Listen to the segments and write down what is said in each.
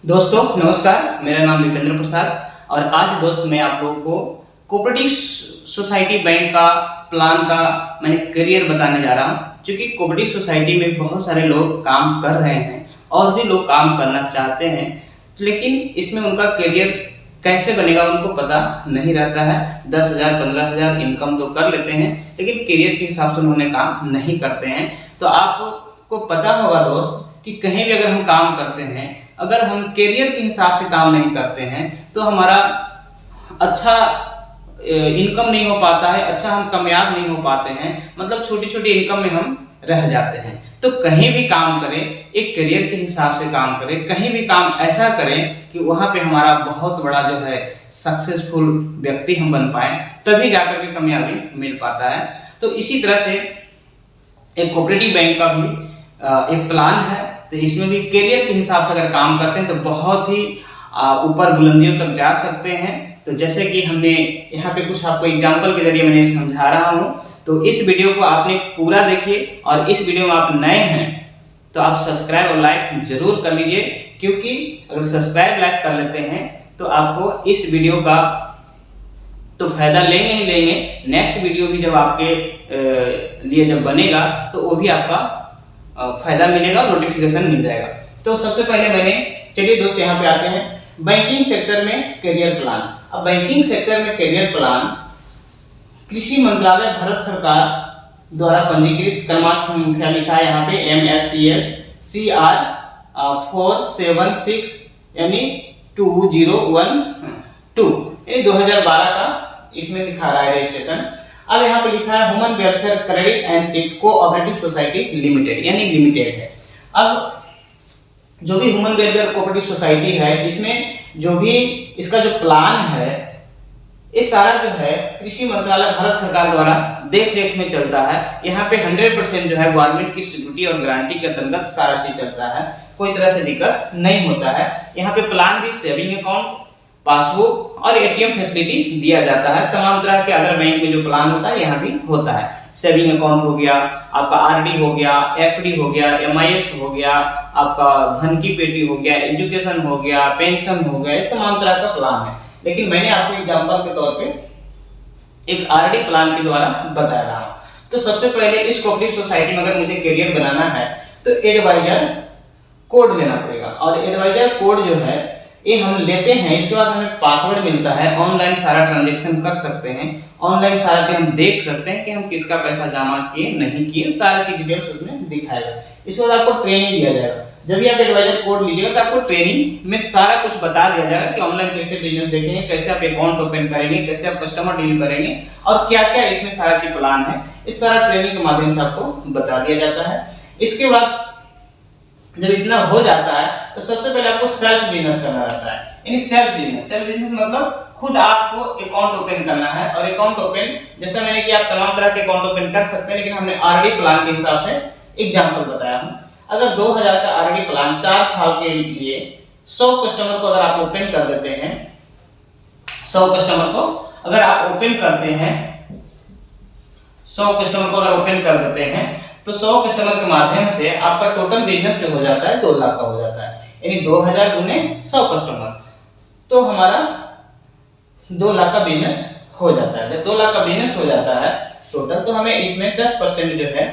दोस्तों नमस्कार, मेरा नाम दीपेंद्र प्रसाद और आज दोस्त मैं आप लोगों को कोऑपरेटिव सोसाइटी बैंक का प्लान का मैंने करियर बताने जा रहा हूँ। क्योंकि कोऑपरेटिव सोसाइटी में बहुत सारे लोग काम कर रहे हैं और भी लोग काम करना चाहते हैं, लेकिन इसमें उनका करियर कैसे बनेगा उनको पता नहीं रहता है। 10,000 15,000 इनकम तो कर लेते हैं, लेकिन करियर के हिसाब से उन्होंने काम नहीं करते हैं। तो आपको पता होगा दोस्त कि कहीं भी अगर हम काम करते हैं, अगर हम करियर के हिसाब से काम नहीं करते हैं तो हमारा अच्छा इनकम नहीं हो पाता है, अच्छा हम कामयाब नहीं हो पाते हैं, मतलब छोटी छोटी इनकम में हम रह जाते हैं। तो कहीं भी काम करें एक करियर के हिसाब से काम करें, कहीं भी काम ऐसा करें कि वहां पे हमारा बहुत बड़ा जो है सक्सेसफुल व्यक्ति हम बन पाए, तभी जाकर के कामयाबी मिल पाता है। तो इसी तरह से एक कोऑपरेटिव बैंक का भी एक प्लान है। तो इसमें भी करियर के हिसाब से अगर काम करते हैं तो बहुत ही ऊपर बुलंदियों तक जा सकते हैं। तो जैसे कि हमने यहाँ पे कुछ आपको एग्जांपल के जरिए मैंने समझा रहा हूँ, तो इस वीडियो को आपने पूरा देखिए और इस वीडियो में आप नए हैं तो आप सब्सक्राइब और लाइक जरूर कर लीजिए, क्योंकि अगर सब्सक्राइब लाइक कर लेते हैं तो आपको इस वीडियो का तो फायदा लेंगे ही लेंगे। नेक्स्ट वीडियो भी जब आपके लिए जब बनेगा तो वो भी आपका फायदा मिलेगा, नोटिफिकेशन मिल जाएगा। तो सबसे पहले मैंने चलिए दोस्त यहाँ पे आते हैं बैंकिंग सेक्टर में करियर प्लान। अब बैंकिंग सेक्टर में करियर प्लान कृषि मंत्रालय भारत सरकार द्वारा पंजीकृत क्रमांक संख्या लिखा है यहाँ पे MSCS CR 476 यानी 2012 यानी 2012 का इसमें दिखा रहा है रजिस्ट्रेशन। अब यहाँ पे लिखा है human welfare credit and thrift cooperative society limited यानी लिमिटेड है। अब जो भी ह्यूमन वेलफेयर कोऑपरेटिव सोसाइटी है, इसमें जो भी इसका जो प्लान है, ये सारा जो है कृषि मंत्रालय भारत सरकार द्वारा देख रेख में चलता है। यहाँ पे 100% जो है गवर्नमेंट की सिक्योरिटी और गारंटी के अंतर्गत सारा चीज चलता है, कोई तरह से दिक्कत नहीं होता है। यहाँ पे प्लान भी सेविंग अकाउंट, पासबुक और ATM फैसिलिटी दिया जाता है। तमाम तरह के अदर बैंक में जो प्लान होता है यहाँ भी होता है। सेविंग अकाउंट हो गया, आपका RD हो गया, FD हो गया, MIS हो गया, आपका धन की पेटी हो गया, एजुकेशन हो गया, पेंशन हो गया, तमाम तरह का प्लान है। लेकिन मैंने आपको एग्जांपल के तौर पे एक RD प्लान के द्वारा बता रहा हूँ। तो सबसे पहले इस कोऑपरेटिव सोसाइटी में अगर मुझे करियर बनाना है तो एडवाइजर कोड लेना पड़ेगा, और एडवाइजर कोड जो है ये हम लेते हैं। इसके बाद हमें पासवर्ड मिलता है, ऑनलाइन सारा ट्रांजैक्शन कर सकते हैं, ऑनलाइन सारा चीज हम देख सकते हैं कि हम किसका पैसा जमा किए नहीं किए, सारा चीज डिटेल्स उसमें दिखाएगा। इसके बाद आपको ट्रेनिंग दिया जाएगा। जब भी आप एडवाइजर कोड लीजिएगा तो आपको ट्रेनिंग में सारा कुछ बता दिया जाएगा कि ऑनलाइन कैसे बिजनेस देखेंगे, कैसे आप अकाउंट ओपन करेंगे, कैसे आप कस्टमर डील करेंगे और क्या क्या इसमें सारा चीज प्लान है। इस सारा ट्रेनिंग के माध्यम से आपको बता दिया जाता है। इसके बाद जब इतना हो जाता है तो सबसे पहले आपको सेल्फ बिजनेस करना रहता है, यानी सेल्फ बिजनेस मतलब खुद आपको अकाउंट ओपन करना है। और अकाउंट ओपन जैसा मैंने कि आप तमाम तरह के अकाउंट ओपन कर सकते हैं, लेकिन हमने RD प्लान के हिसाब से एग्जांपल बताया हूं। अगर 2000 का RD प्लान 4 साल के लिए 100 कस्टमर को अगर आप ओपन कर देते हैं, 100 कस्टमर को अगर आप ओपन करते हैं, 100 कस्टमर को अगर ओपन कर देते हैं तो 100 कस्टमर के माध्यम से आपका टोटल बिजनेस जो हो जाता है 2 लाख का हो जाता है, यानी 2000 गुने 100 कस्टमर तो हमारा 2 लाख का बिजनेस हो जाता है। जब 2 लाख का बिजनेस हो जाता है टोटल, तो हमें इसमें 10% जो है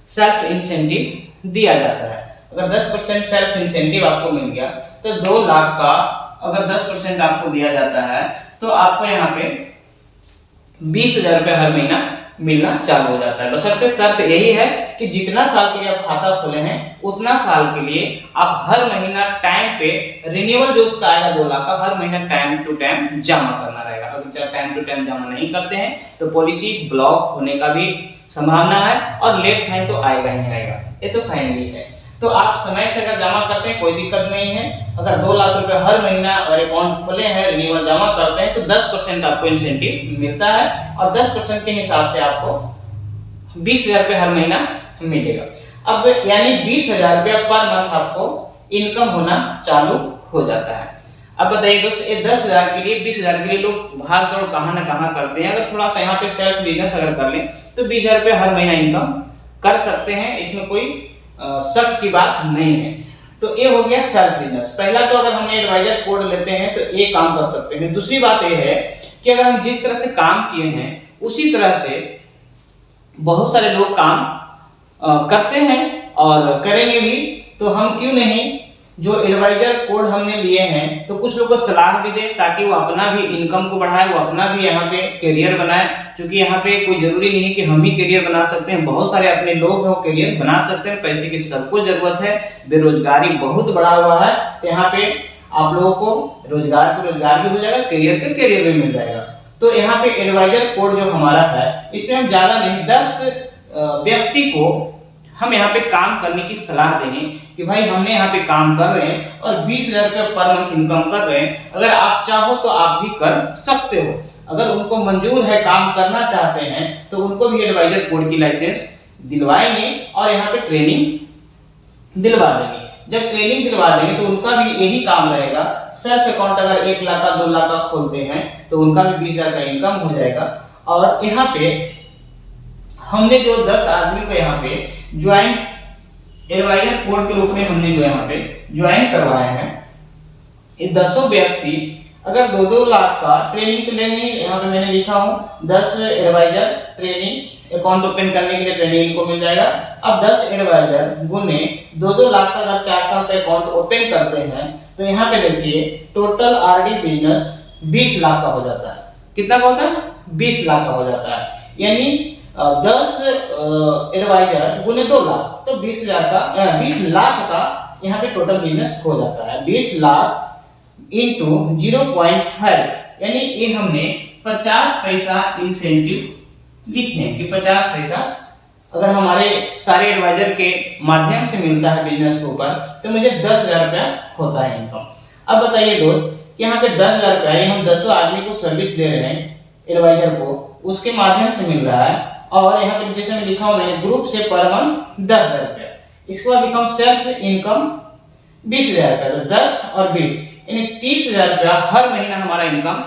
सेल्फ इंसेंटिव दिया जाता है। अगर 10% सेल्फ इंसेंटिव आपको मिल गया तो 2 लाख का अगर 10% आपको दिया जाता है तो आपको यहाँ पे 20,000 रुपये हर महीना मिलना चालू हो जाता है। बशर्ते शर्त यही है कि जितना साल के लिए आप खाता खोले हैं उतना साल के लिए आप हर महीना टाइम पे रिन्यूअल जो उसका आएगा 2 लाख का, हर महीना टाइम टू टाइम जमा करना रहेगा। अगर टाइम टू टाइम जमा नहीं करते हैं तो पॉलिसी ब्लॉक होने का भी संभावना है और लेट फाइन तो आएगा ही आएगा, ये तो फाइनली है। तो आप समय से अगर जमा करते हैं कोई दिक्कत नहीं है। अगर 2 लाख रुपए हर महीना और अकाउंट खोले हैं, रिन्यूअल जमा करते हैं तो 10% आपको इंसेंटिव मिलता है और 10% के हिसाब से आपको 20,000 रुपये हर महीना मिलेगा। अब यानी 20,000 रुपया पर मंथ आपको इनकम होना चालू हो जाता है। अब बताइए दोस्तों, ये 10,000 के लिए 20,000 के लिए लोग भाग दौड़ कहाँ ना कहाँ करते हैं। अगर थोड़ा सा यहाँ पे सेल्फ बिजनेस अगर कर लें तो 20,000 रुपये हर महीना इनकम कर सकते हैं, इसमें कोई शक की बात नहीं है। तो ये हो गया सेल्फ बिजनेस। पहला तो अगर हमने एडवाइजर कोड लेते हैं तो ये काम कर सकते हैं। दूसरी बात ये है कि अगर हम जिस तरह से काम किए हैं उसी तरह से बहुत सारे लोग काम करते हैं और करेंगे भी, तो हम क्यों नहीं जो एडवाइजर कोड हमने लिए हैं तो कुछ लोग को सलाह भी दें ताकि वो अपना भी इनकम को बढ़ाए, वो अपना भी यहाँ पे करियर बनाए। क्योंकि यहाँ पे कोई जरूरी नहीं है कि हम ही करियर बना सकते हैं, बहुत सारे अपने लोग हैं वो करियर बना सकते हैं। पैसे की सबको जरूरत है, बेरोजगारी बहुत बढ़ा हुआ है, तो यहाँ पे आप लोगों को रोजगार को रोजगार भी हो जाएगा, करियर का करियर भी मिल जाएगा। तो यहाँ पे एडवाइजर कोड जो हमारा है इसमें हम ज्यादा नहीं 10 व्यक्ति को हम यहाँ पे काम करने की सलाह देंगे कि भाई हमने यहाँ पे काम कर रहे हैं और 20,000 रुपये पर मंथ इनकम कर रहे हैं, अगर आप चाहो तो आप भी कर सकते हो। अगर उनको मंजूर है काम करना चाहते हैं तो उनको भी एडवाइजर कोड की लाइसेंस दिलवाएंगे और यहाँ पे ट्रेनिंग दिलवा देंगे। जब ट्रेनिंग दिलवा देंगे तो उनका भी यही काम रहेगा। सेल्फ अकाउंट अगर 1 लाख का 2 लाख का खोलते हैं तो उनका भी 20,000 का इनकम हो जाएगा। और यहाँ पे हमने जो 10 आदमी को यहाँ पे ज्वाइंट एडवाइजर कोड के रूप में हमने जो यहाँ पे ज्वाइन करवाए हैं, ये 10 व्यक्ति अगर 2-2 लाख का ट्रेनिंग तो लेंगे। यहाँ पे मैंने लिखा हूँ 10 एडवाइजर ट्रेनिंग अकाउंट ओपन करने के लिए ट्रेनिंग इनको मिल जाएगा। अब 10 एडवाइजर गुने 2-2 लाख का अगर 4 साल का अकाउंट ओपन करते हैं तो यहाँ पे देखिए टोटल आरडी बिजनेस 20 लाख का हो जाता है। कितना का होता है? 20 लाख का हो जाता है। यानी 10 एडवाइजर गुने 2 लाख तो 20,000 का 20 लाख का यहाँ पे टोटल बिजनेस हो जाता है। 20 लाख इंटू 0.5 यानी ये हमने 50 पैसा इंसेंटिव लिखे हैं कि 50 पैसा अगर हमारे सारे एडवाइजर के माध्यम से मिलता है बिजनेस के ऊपर तो मुझे 10,000 रुपया होता है इनकम। अब बताइए दोस्त यहाँ पे 10,000 रुपया ये हम 10 आदमी को सर्विस दे रहे हैं एडवाइजर को, उसके माध्यम से मिल रहा है। और यहाँ पे जैसे मैं लिखा हूँ मैंने ग्रुप से पर मंथ 10,000 रुपया, इसके बाद लिखा हूँ सेल्फ इनकम 20,000 रुपया, तो 10 और 20 यानी 30,000 रुपया हर महीना हमारा इनकम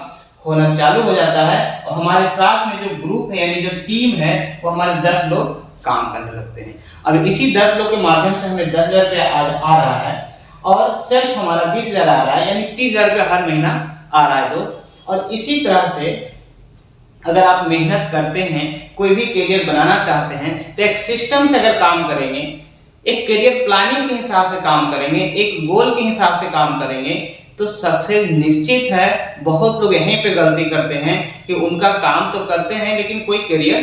होना चालू हो जाता है। और हमारे साथ में जो ग्रुप है यानी जो टीम है वो हमारे 10 लोग काम करने लगते हैं। अब इसी 10 लोग के माध्यम से हमें 10,000 रुपया आ रहा है और सेल्फ हमारा 20,000 आ रहा है, यानी 30,000 रुपया हर महीना आ रहा है दोस्त। और इसी तरह से अगर आप मेहनत करते हैं, कोई भी करियर बनाना चाहते हैं तो एक सिस्टम से अगर काम करेंगे, एक करियर प्लानिंग के हिसाब से काम करेंगे, एक गोल के हिसाब से काम करेंगे तो सक्सेस निश्चित है। बहुत लोग यहीं पे गलती करते हैं कि उनका काम तो करते हैं लेकिन कोई करियर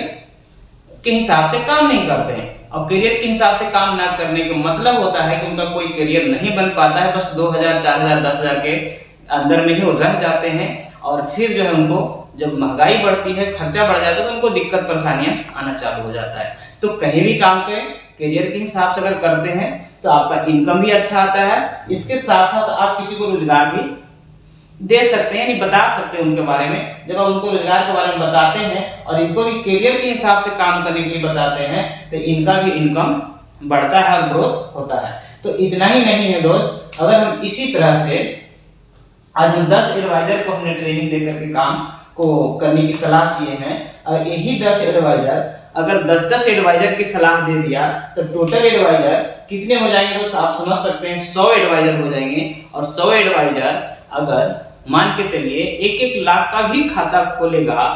के हिसाब से काम नहीं करते हैं। और करियर के हिसाब से काम ना करने का मतलब होता है कि उनका कोई करियर नहीं बन पाता है, बस 2,000, 4,000, 10,000 के अंदर में ही वो रह जाते हैं। और फिर जो है उनको जब महंगाई बढ़ती है, खर्चा बढ़ जाता है तो उनको दिक्कत परेशानियां आना चालू हो जाता है। तो कहीं भी काम करें करियर के हिसाब से अगर करते हैं तो आपका इनकम भी अच्छा आता है। इसके साथ साथ आप किसी को रोजगार भी दे सकते हैं, यानी बता सकते हैं उनके बारे में। जब आप उनको रोजगार के बारे में बताते हैं और इनको भी करियर के हिसाब से काम करने के लिए बताते हैं तो इनका भी इनकम बढ़ता है और ग्रोथ होता है। तो इतना ही नहीं है दोस्त, अगर हम इसी तरह से आज हम 10 एडवाइजर को हमने ट्रेनिंग दे करके काम को करने की सलाह किए हैं। अगर यही 10 एडवाइजर अगर 10-10 एडवाइजर की सलाह दे दिया तो टोटल एडवाइजर कितने हो जाएंगे दोस्त? आप समझ सकते हैं 100 एडवाइजर हो जाएंगे। और 100 एडवाइजर अगर मान के चलिए 1-1 लाख का भी खाता खोलेगा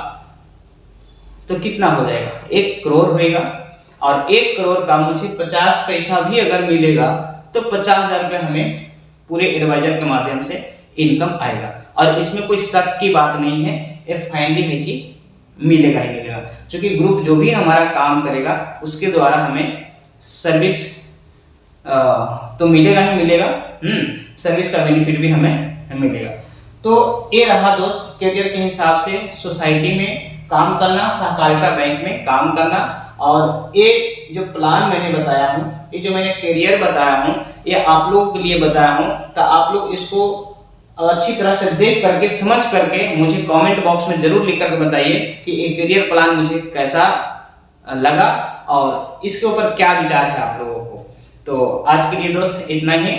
तो कितना हो जाएगा? 1 करोड़ होएगा। और 1 करोड़ का मुझे 50 पैसा भी अगर मिलेगा तो 50,000 रुपये हमें पूरे एडवाइजर के माध्यम से इनकम आएगा। और इसमें कोई शक की बात नहीं है, ये फाइनली है कि मिलेगा ही मिलेगा। क्योंकि ग्रुप जो भी हमारा काम करेगा उसके द्वारा हमें सर्विस तो मिलेगा ही मिलेगा, सर्विस का बेनिफिट भी हमें मिलेगा। तो ये रहा दोस्त करियर के हिसाब से सोसाइटी में काम करना, सहकारिता बैंक में काम करना। और ये जो प्लान मैंने बताया हूँ, ये जो मैंने करियर बताया हूँ, ये आप लोगों के लिए बताया हूँ तो आप लोग इसको अच्छी तरह से देख करके समझ करके मुझे कमेंट बॉक्स में जरूर लिख करके बताइए कि ये करियर प्लान मुझे कैसा लगा और इसके ऊपर क्या विचार है आप लोगों को। तो आज के लिए दोस्त इतना ही।